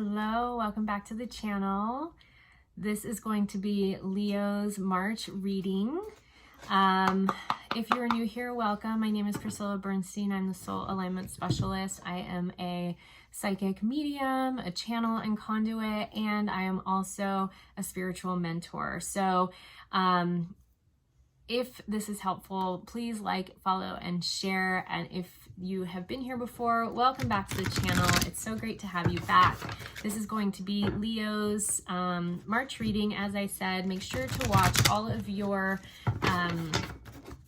Hello, welcome back to the channel. This is going to be Leo's March reading. If you're new here, welcome. My name is Priscilla Bernstein. I'm the Soul Alignment Specialist. I am a psychic medium, a channel and conduit, and I am also a spiritual mentor. So if this is helpful, please like, follow, and share. And if you have been here before, welcome back to the channel. It's so great to have you back. This is going to be Leo's March reading. As I said, make sure to watch all of your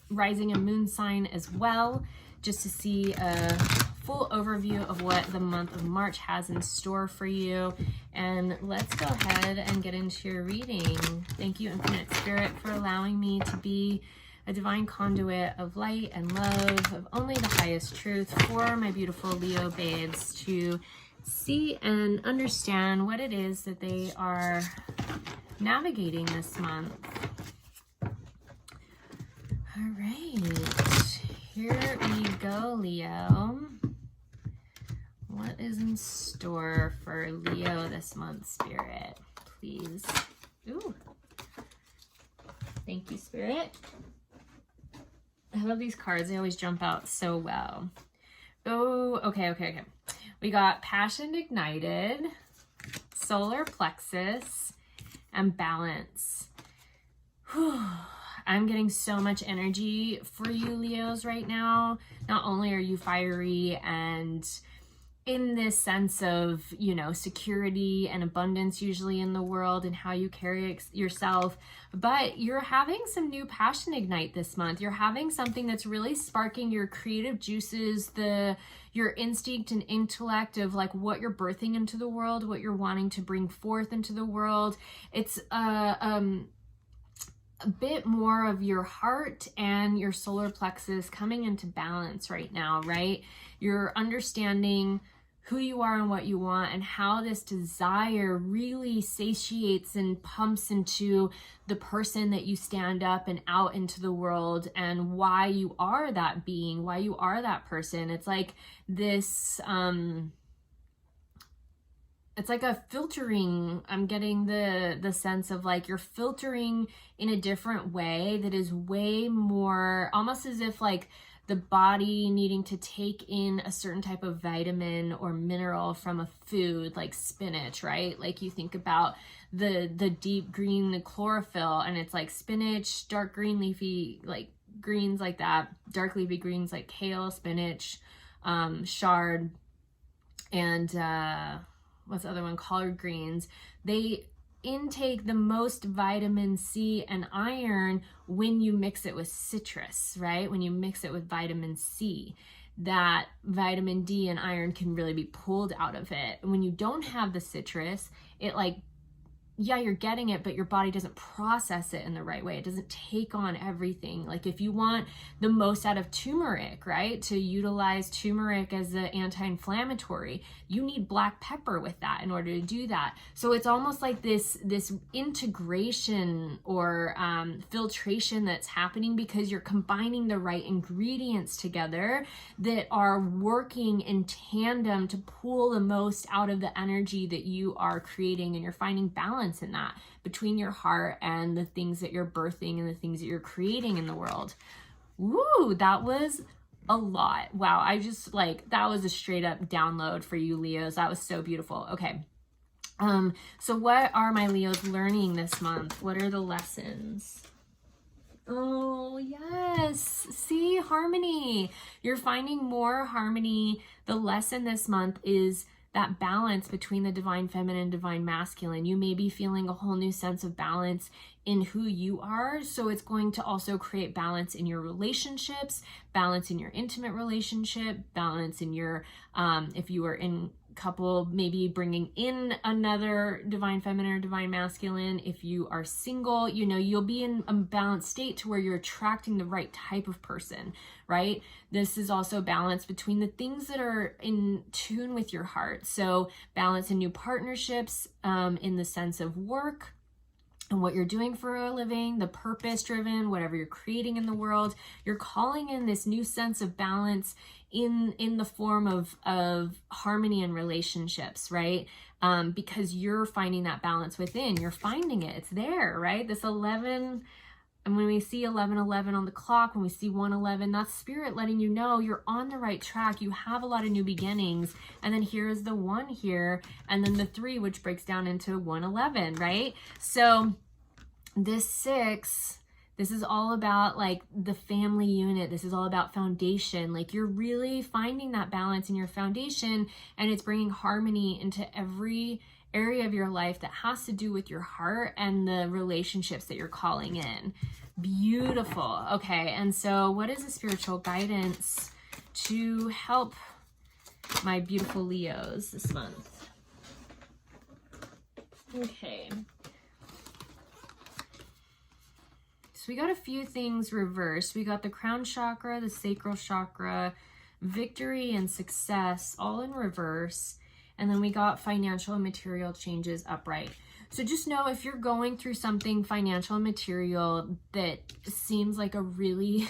rising and moon sign as well, just to see a full overview of what the month of March has in store for you. And let's go ahead and get into your reading. Thank you, Infinite Spirit, for allowing me to be a divine conduit of light and love, of only the highest truth, for my beautiful Leo babes to see and understand what it is that they are navigating this month. All right, here we go, Leo. What is in store for Leo this month, Spirit? Please. Ooh. Thank you, Spirit. I love these cards. They always jump out so well. Oh, okay. We got Passion Ignited, Solar Plexus, and Balance. Whew. I'm getting so much energy for you, Leos, right now. Not only are you fiery and in this sense of, you know, security and abundance usually in the world and how you carry yourself, but you're having some new passion ignite this month. You're having something that's really sparking your creative juices, your instinct and intellect of like what you're birthing into the world, what you're wanting to bring forth into the world. It's a bit more of your heart and your solar plexus coming into balance right now, right? You're understanding who you are and what you want, and how this desire really satiates and pumps into the person that you stand up and out into the world, and why you are that being, why you are that person. It's like this, it's like a filtering. I'm getting the sense of like you're filtering in a different way that is way more, almost as if like the body needing to take in a certain type of vitamin or mineral from a food like spinach, right? Like you think about the deep green, the chlorophyll, and it's like spinach, dark green leafy like greens like that, dark leafy greens like kale, spinach, chard, and what's the other one? Collard greens. They intake the most vitamin C and iron when you mix it with citrus, right? When you mix it with vitamin C, that vitamin D and iron can really be pulled out of it. And when you don't have the citrus, it like, yeah, you're getting it, but your body doesn't process it in the right way. It doesn't take on everything. Like if you want the most out of turmeric, right, to utilize turmeric as an anti-inflammatory, you need black pepper with that in order to do that. So it's almost like this integration or filtration that's happening because you're combining the right ingredients together that are working in tandem to pull the most out of the energy that you are creating, and you're finding balance in that between your heart and the things that you're birthing and the things that you're creating in the world. Woo, that was a lot. Wow, I just like, that was a straight up download for you, Leos. That was so beautiful. Okay. So what are my Leos learning this month? What are the lessons? Oh, yes. See, harmony. You're finding more harmony. The lesson this month is that balance between the divine feminine and divine masculine. You may be feeling a whole new sense of balance in who you are. So it's going to also create balance in your relationships, balance in your intimate relationship, balance in your, if you are in couple, maybe bringing in another divine feminine or divine masculine. If you are single, you know, you'll be in a balanced state to where you're attracting the right type of person, right? This is also balance between the things that are in tune with your heart. So balance in new partnerships, in the sense of work, and what you're doing for a living, the purpose driven, whatever you're creating in the world, you're calling in this new sense of balance in the form of harmony in relationships, right? Because you're finding that balance within, you're finding it, it's there, right? This 11, and when we see 11:11 on the clock, when we see 1:11, that's spirit letting you know you're on the right track. You have a lot of new beginnings. And then here is the 1 here, and then the 3, which breaks down into 1:11, right? So this 6, this is all about like the family unit. This is all about foundation. Like you're really finding that balance in your foundation, and it's bringing harmony into every area of your life that has to do with your heart and the relationships that you're calling in. Beautiful. Okay, and so what is the spiritual guidance to help my beautiful Leos this month? Okay. So we got a few things reversed. We got the crown chakra, the sacral chakra, victory and success, all in reverse. And then we got financial and material changes upright. So just know if you're going through something financial and material that seems like a really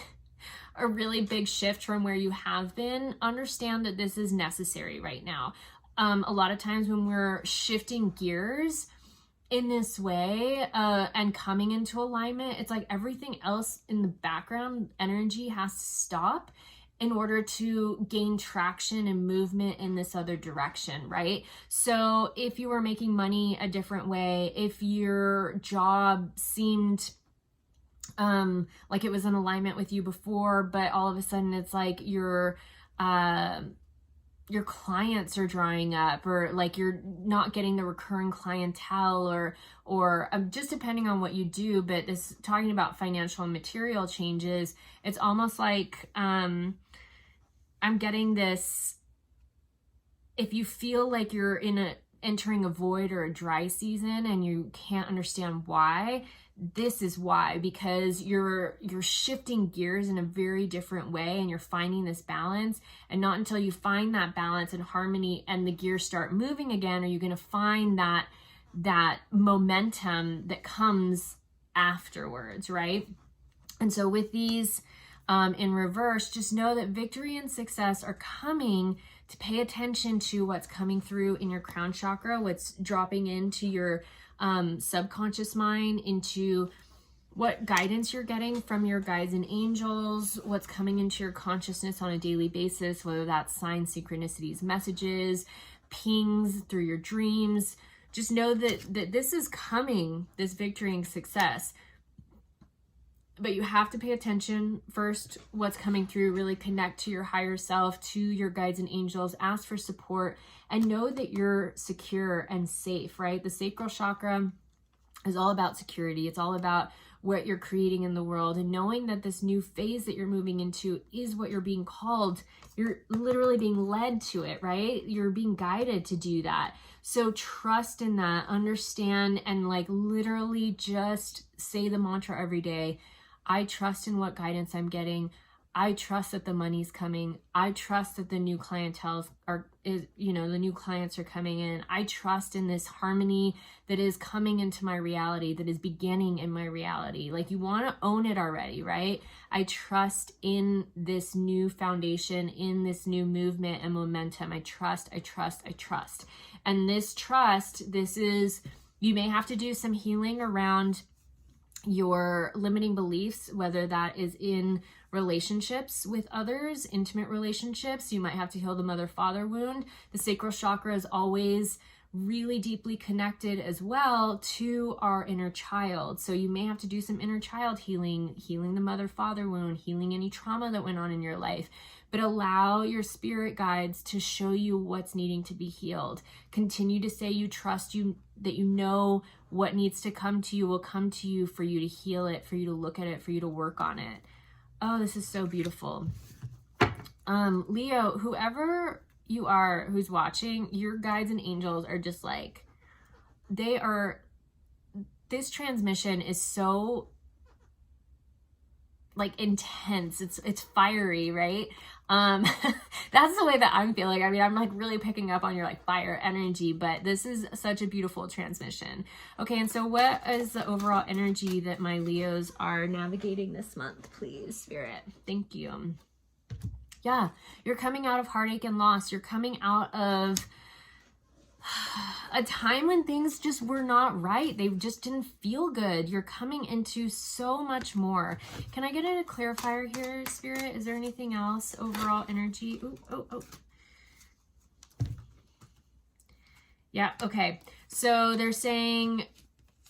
big shift from where you have been, understand that this is necessary right now. A lot of times when we're shifting gears in this way and coming into alignment, it's like everything else in the background energy has to stop in order to gain traction and movement in this other direction, right? So if you were making money a different way, if your job seemed like it was in alignment with you before, but all of a sudden it's like your clients are drying up, or like you're not getting the recurring clientele, or just depending on what you do. But this, talking about financial and material changes, it's almost like I'm getting this, if you feel like you're entering a void or a dry season and you can't understand why, this is why, because you're shifting gears in a very different way, and you're finding this balance. And not until you find that balance and harmony and the gears start moving again are you going to find that momentum that comes afterwards, right? And so with these in reverse, just know that victory and success are coming. To pay attention to what's coming through in your crown chakra, what's dropping into your subconscious mind, into what guidance you're getting from your guides and angels, what's coming into your consciousness on a daily basis, whether that's signs, synchronicities, messages, pings through your dreams. Just know that this is coming, this victory and success. But you have to pay attention first, what's coming through, really connect to your higher self, to your guides and angels, ask for support, and know that you're secure and safe, right? The sacral chakra is all about security. It's all about what you're creating in the world, and knowing that this new phase that you're moving into is what you're being called. You're literally being led to it, right? You're being guided to do that. So trust in that, understand, and like literally just say the mantra every day. I trust in what guidance I'm getting. I trust that the money's coming. I trust that the new clientele the new clients are coming in. I trust in this harmony that is coming into my reality, that is beginning in my reality. Like, you want to own it already, right? I trust in this new foundation, in this new movement and momentum. I trust. And this trust, you may have to do some healing around your limiting beliefs, whether that is in relationships with others, intimate relationships. You might have to heal the mother-father wound. The sacral chakra is always really deeply connected as well to our inner child. So you may have to do some inner child healing the mother-father wound, healing any trauma that went on in your life. But allow your spirit guides to show you what's needing to be healed. Continue to say you trust, that you know what needs to come to you will come to you, for you to heal it, for you to look at it, for you to work on it. Oh, this is so beautiful. Leo, whoever you are who's watching, your guides and angels are just like, this transmission is so like intense. It's fiery, right? That's the way that I'm feeling. I mean, I'm like really picking up on your like fire energy, but this is such a beautiful transmission. Okay, and so what is the overall energy that my Leos are navigating this month, please, Spirit? Thank you. Yeah, you're coming out of heartache and loss. You're coming out of a time when things just were not right. They just didn't feel good. You're coming into so much more. Can I get a clarifier here, Spirit? Is there anything else? Overall energy? Ooh, oh. Yeah, okay. So they're saying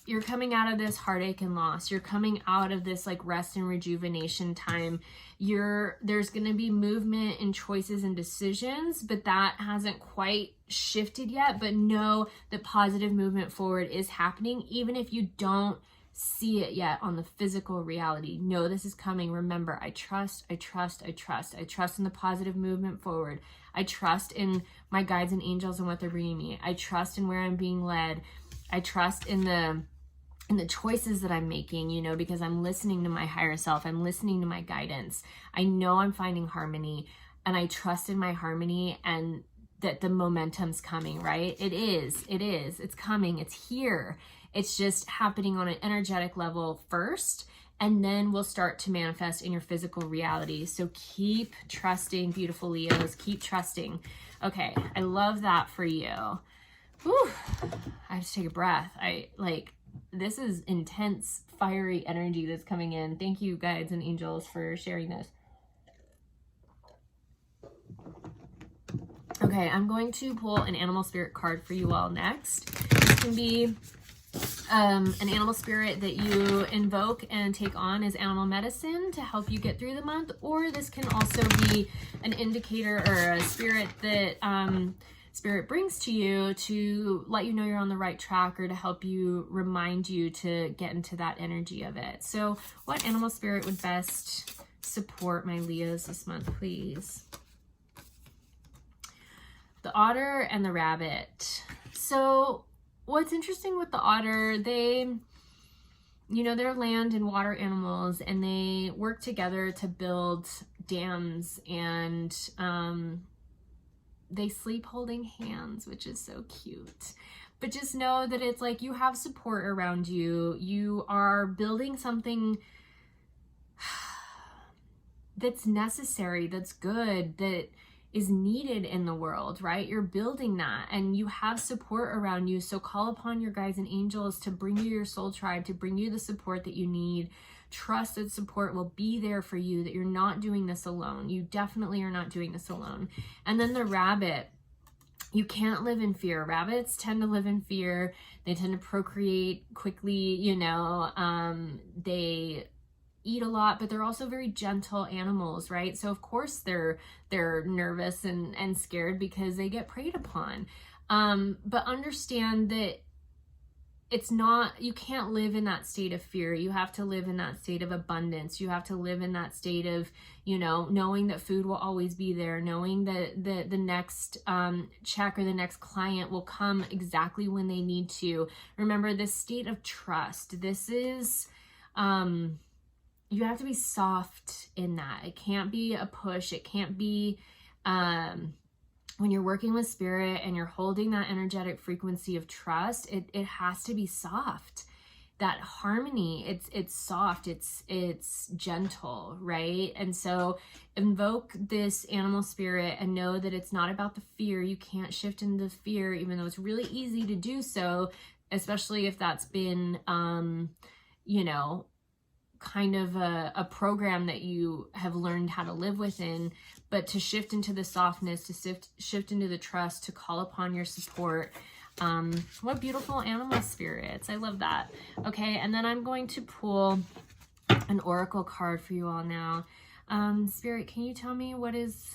you're coming out of this heartache and loss. You're coming out of this like rest and rejuvenation time. There's going to be movement in choices and decisions, but that hasn't quite shifted yet. But know that positive movement forward is happening, even if you don't see it yet on the physical reality. Know this is coming. Remember, I trust in the positive movement forward. I trust in my guides and angels and what they're bringing me. I trust in where I'm being led. I trust in the choices that I'm making, you know, because I'm listening to my higher self. I'm listening to my guidance. I know I'm finding harmony, and I trust in my harmony, and that the momentum's coming, right? It is. It's coming. It's here. It's just happening on an energetic level first, and then we'll start to manifest in your physical reality. So keep trusting, beautiful Leos. Keep trusting. Okay, I love that for you. Whew. I have to take a breath. This is intense, fiery energy that's coming in. Thank you, guides and angels, for sharing this. Okay, I'm going to pull an animal spirit card for you all next. This can be an animal spirit that you invoke and take on as animal medicine to help you get through the month, or this can also be an indicator or a spirit that Spirit brings to you to let you know you're on the right track, or to help you, remind you to get into that energy of it. So what animal spirit would best support my Leos this month, please? The otter and the rabbit. So what's interesting with the otter, they're land and water animals, and they work together to build dams, and they sleep holding hands, which is so cute. But just know that it's like you have support around you. You are building something that's necessary, that's good, that is needed in the world, right? You're building that, and you have support around you. So call upon your guides and angels to bring you your soul tribe, to bring you the support that you need. Trust that support will be there for you, that you're not doing this alone. You definitely are not doing this alone. And then the rabbit, you can't live in fear. Rabbits tend to live in fear. They tend to procreate quickly, they eat a lot, but they're also very gentle animals, right? So of course they're nervous and scared because they get preyed upon. But understand that you can't live in that state of fear. You have to live in that state of abundance. You have to live in that state of, knowing that food will always be there, knowing that the next check or the next client will come exactly when they need to. Remember, this state of trust, this is, you have to be soft in that. It can't be a push. It can't be, when you're working with spirit and you're holding that energetic frequency of trust, it has to be soft. That harmony, it's soft, it's gentle, right? And so invoke this animal spirit and know that it's not about the fear. You can't shift into fear, even though it's really easy to do so, especially if that's been, kind of a program that you have learned how to live within. But to shift into the softness, to shift into the trust, to call upon your support. What beautiful animal spirits. I love that. Okay, and then I'm going to pull an oracle card for you all now. Spirit, can you tell me what is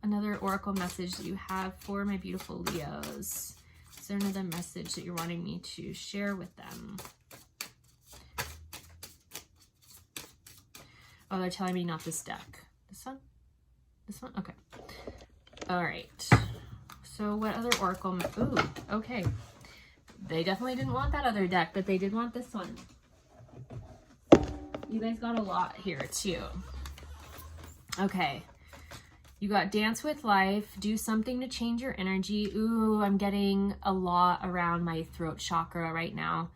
another oracle message that you have for my beautiful Leos? Is there another message that you're wanting me to share with them? Oh, they're telling me not this deck. This one? This one? Okay. All right. So what other oracle? Ooh, okay. They definitely didn't want that other deck, but they did want this one. You guys got a lot here too. Okay. You got dance with life, do something to change your energy. Ooh, I'm getting a lot around my throat chakra right now.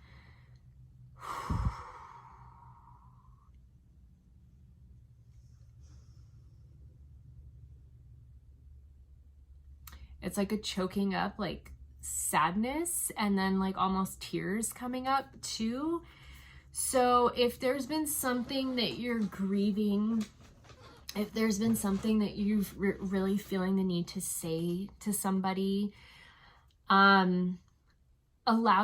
It's like a choking up, like sadness, and then like almost tears coming up too. So if there's been something that you're grieving, if there's been something that you've really feeling the need to say to somebody, allow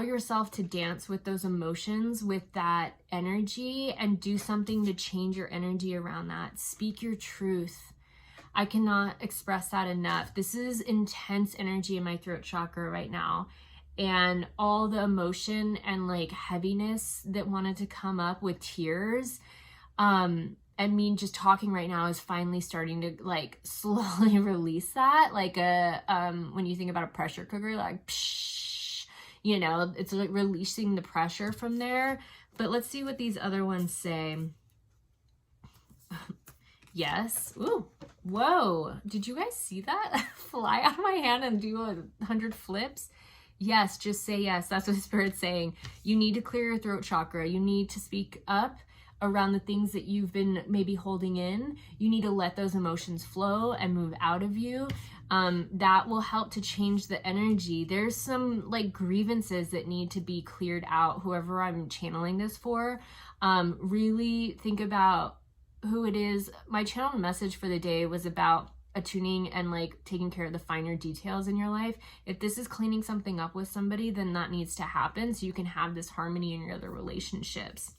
yourself to dance with those emotions, with that energy, and do something to change your energy around that. Speak your truth. I cannot express that enough. This is intense energy in my throat chakra right now. And all the emotion and like heaviness that wanted to come up with tears, I mean, just talking right now is finally starting to like slowly release that. Like when you think about a pressure cooker, like, psh, you know, it's like releasing the pressure from there. But let's see what these other ones say. Yes. Ooh. Whoa. Did you guys see that? Fly out of my hand and do 100 flips? Yes. Just say yes. That's what Spirit's saying. You need to clear your throat chakra. You need to speak up around the things that you've been maybe holding in. You need to let those emotions flow and move out of you. That will help to change the energy. There's some like grievances that need to be cleared out. Whoever I'm channeling this for, really think about who it is. My channel message for the day was about attuning and like taking care of the finer details in your life. If this is cleaning something up with somebody, then that needs to happen so you can have this harmony in your other relationships.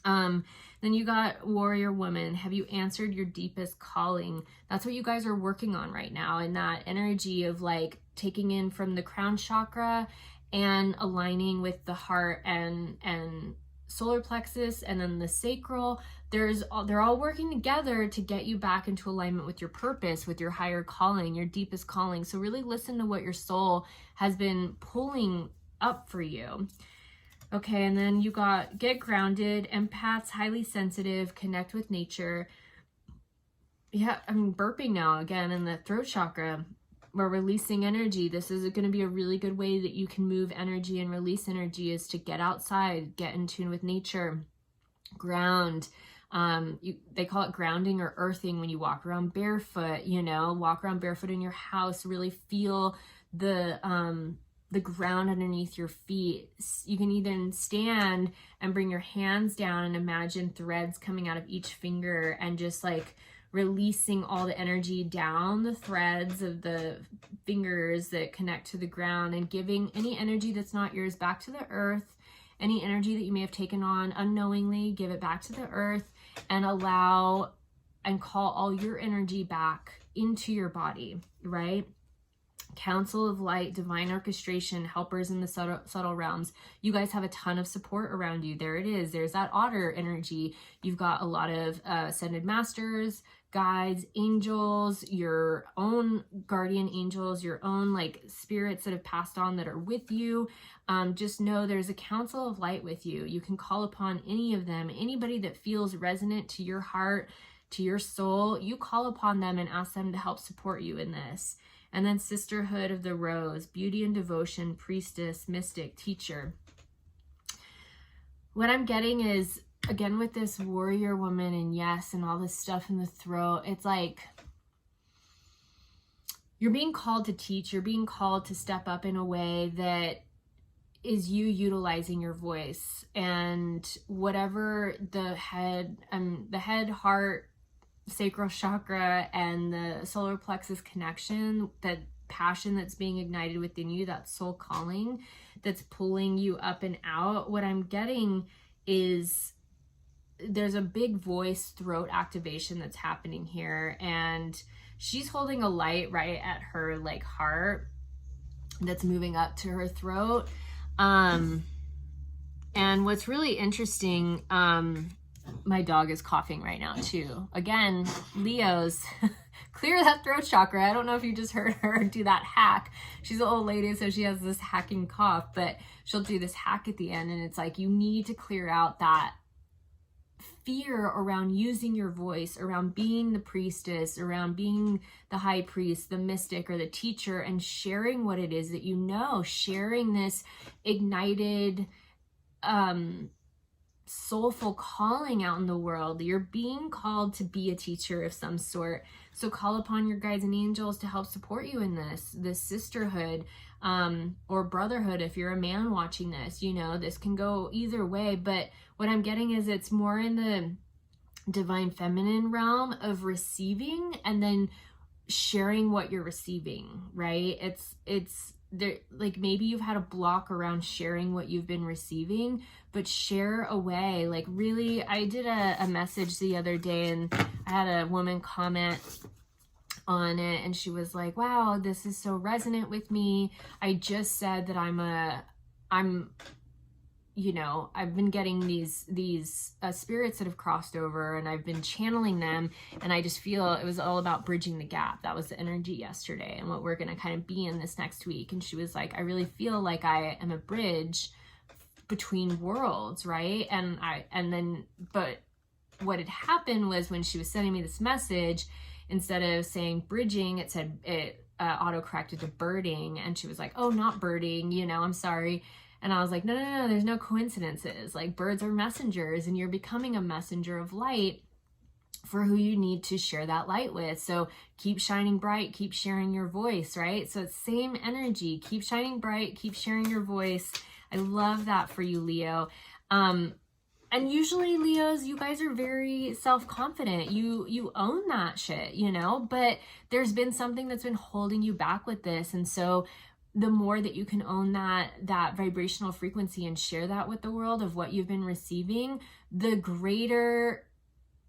Then you got warrior woman. Have you answered your deepest calling? That's what you guys are working on right now. And that energy of like taking in from the crown chakra and aligning with the heart and solar plexus and then the sacral. They're all working together to get you back into alignment with your purpose, with your higher calling, your deepest calling. So really listen to what your soul has been pulling up for you. Okay, and then you got get grounded, empaths, highly sensitive, connect with nature. Yeah, I'm burping now again in the throat chakra. We're releasing energy. This is going to be a really good way that you can move energy and release energy, is to get outside, get in tune with nature, ground. They call it grounding or earthing when you walk around barefoot, you know, walk around barefoot in your house, really feel the ground underneath your feet. You can even stand and bring your hands down and imagine threads coming out of each finger and just like releasing all the energy down the threads of the fingers that connect to the ground, and giving any energy that's not yours back to the earth. Any energy that you may have taken on unknowingly, give it back to the earth and allow and call all your energy back into your body, right? Council of light, divine orchestration, helpers in the subtle realms. You guys have a ton of support around you. There it is. There's that otter energy. You've got a lot of ascended masters, guides, angels, your own guardian angels, your own like spirits that have passed on that are with you. Just know there's a council of light with you. You can call upon any of them, anybody that feels resonant to your heart, to your soul. You call upon them and ask them to help support you in this. And then sisterhood of the rose, beauty and devotion, priestess, mystic, teacher. What I'm getting is, again, with this warrior woman and yes, and all this stuff in the throat, it's like you're being called to teach. You're being called to step up in a way that is you utilizing your voice, and whatever the head, heart, sacral chakra and the solar plexus connection, that passion that's being ignited within you, that soul calling that's pulling you up and out. What I'm getting is there's a big voice throat activation that's happening here, and she's holding a light right at her like heart that's moving up to her throat. And what's really interesting, my dog is coughing right now too. Again, Leos, clear that throat chakra. I don't know if you just heard her do that hack. She's an old lady, so she has this hacking cough, but she'll do this hack at the end, and it's like you need to clear out that fear around using your voice, around being the priestess, around being the high priest, the mystic, or the teacher, and sharing what it is that you know, sharing this ignited, soulful calling out in the world. You're being called to be a teacher of some sort. So call upon your guides and angels to help support you in this sisterhood, or brotherhood. If you're a man watching this, you know, this can go either way. But what I'm getting is it's more in the divine feminine realm of receiving and then sharing what you're receiving, right? It's there, like maybe you've had a block around sharing what you've been receiving, but share away. Like really, I did a message the other day and I had a woman comment on it and she was like, wow, this is so resonant with me. I just said that I'm you know, I've been getting these spirits that have crossed over and I've been channeling them, and I just feel it was all about bridging the gap. That was the energy yesterday and what we're going to kind of be in this next week. And she was like, I really feel like I am a bridge between worlds, right? But what had happened was when she was sending me this message, instead of saying bridging, it said, auto corrected to birding. And she was like, oh, not birding, you know, I'm sorry. And I was like, no, there's no coincidences. Like, birds are messengers and you're becoming a messenger of light for who you need to share that light with. So keep shining bright, keep sharing your voice, right? So it's same energy, keep shining bright, keep sharing your voice. I love that for you, Leo. And usually Leos, you guys are very self-confident. You own that shit, you know, but there's been something that's been holding you back with this. And so the more that you can own that vibrational frequency and share that with the world of what you've been receiving, the greater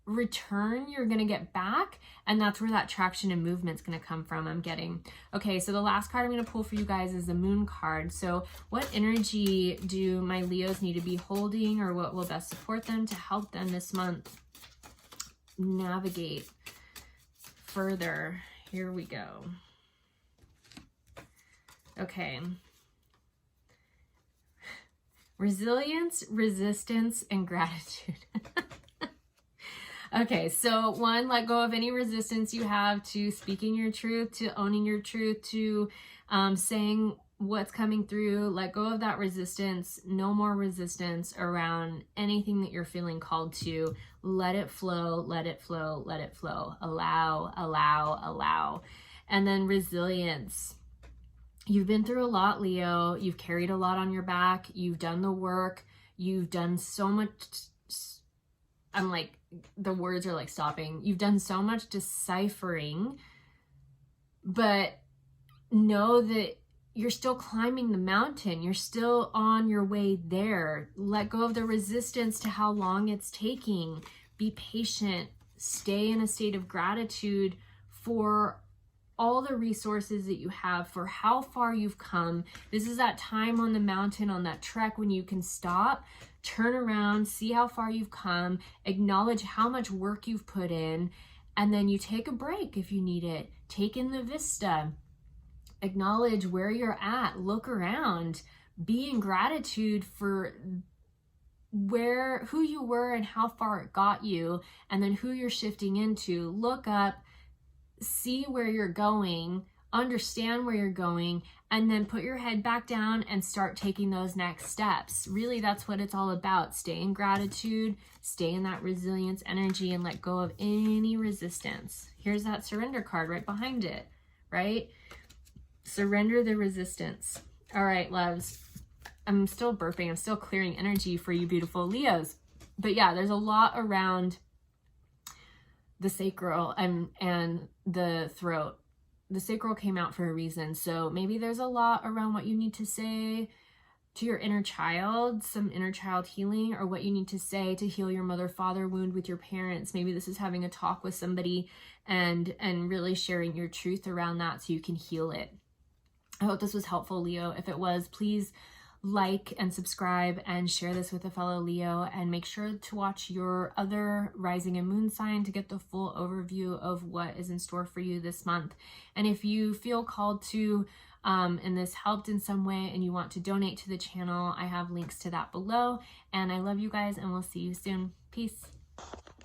return you're going to get back. And that's where that traction and movement's going to come from, I'm getting. Okay, so the last card I'm going to pull for you guys is the Moon card. So what energy do my Leos need to be holding, or what will best support them to help them this month navigate further? Here we go. Okay. Resilience, resistance, and gratitude. Okay, so one, let go of any resistance you have to speaking your truth, to owning your truth, to saying what's coming through. Let go of that resistance. No more resistance around anything that you're feeling called to. Let it flow, let it flow, let it flow. Allow, allow, allow. And then resilience. You've been through a lot, Leo. You've carried a lot on your back. You've done the work. You've done so much. I'm like, the words are like stopping. You've done so much deciphering, but know that you're still climbing the mountain. You're still on your way there. Let go of the resistance to how long it's taking. Be patient. Stay in a state of gratitude for all the resources that you have, for how far you've come. This is that time on the mountain, on that trek, when you can stop, turn around, see how far you've come, acknowledge how much work you've put in, and then you take a break if you need it. Take in the vista, acknowledge where you're at, look around, be in gratitude for who you were and how far it got you, and then who you're shifting into. Look up, see where you're going, understand where you're going, and then put your head back down and start taking those next steps. Really, that's what it's all about. Stay in gratitude, stay in that resilience energy, and let go of any resistance. Here's that surrender card right behind it, right? Surrender the resistance. All right, loves. I'm still burping. I'm still clearing energy for you beautiful Leos. But yeah, there's a lot around the sacral and the throat. The sacral came out for a reason. So maybe there's a lot around what you need to say to your inner child, some inner child healing, or what you need to say to heal your mother-father wound with your parents. Maybe this is having a talk with somebody and really sharing your truth around that so you can heal it. I hope this was helpful, Leo. If it was, please like and subscribe and share this with a fellow Leo, and make sure to watch your other rising and moon sign to get the full overview of what is in store for you this month. And if you feel called to and this helped in some way and you want to donate to the channel, I have links to that below. And I love you guys, and we'll see you soon. Peace.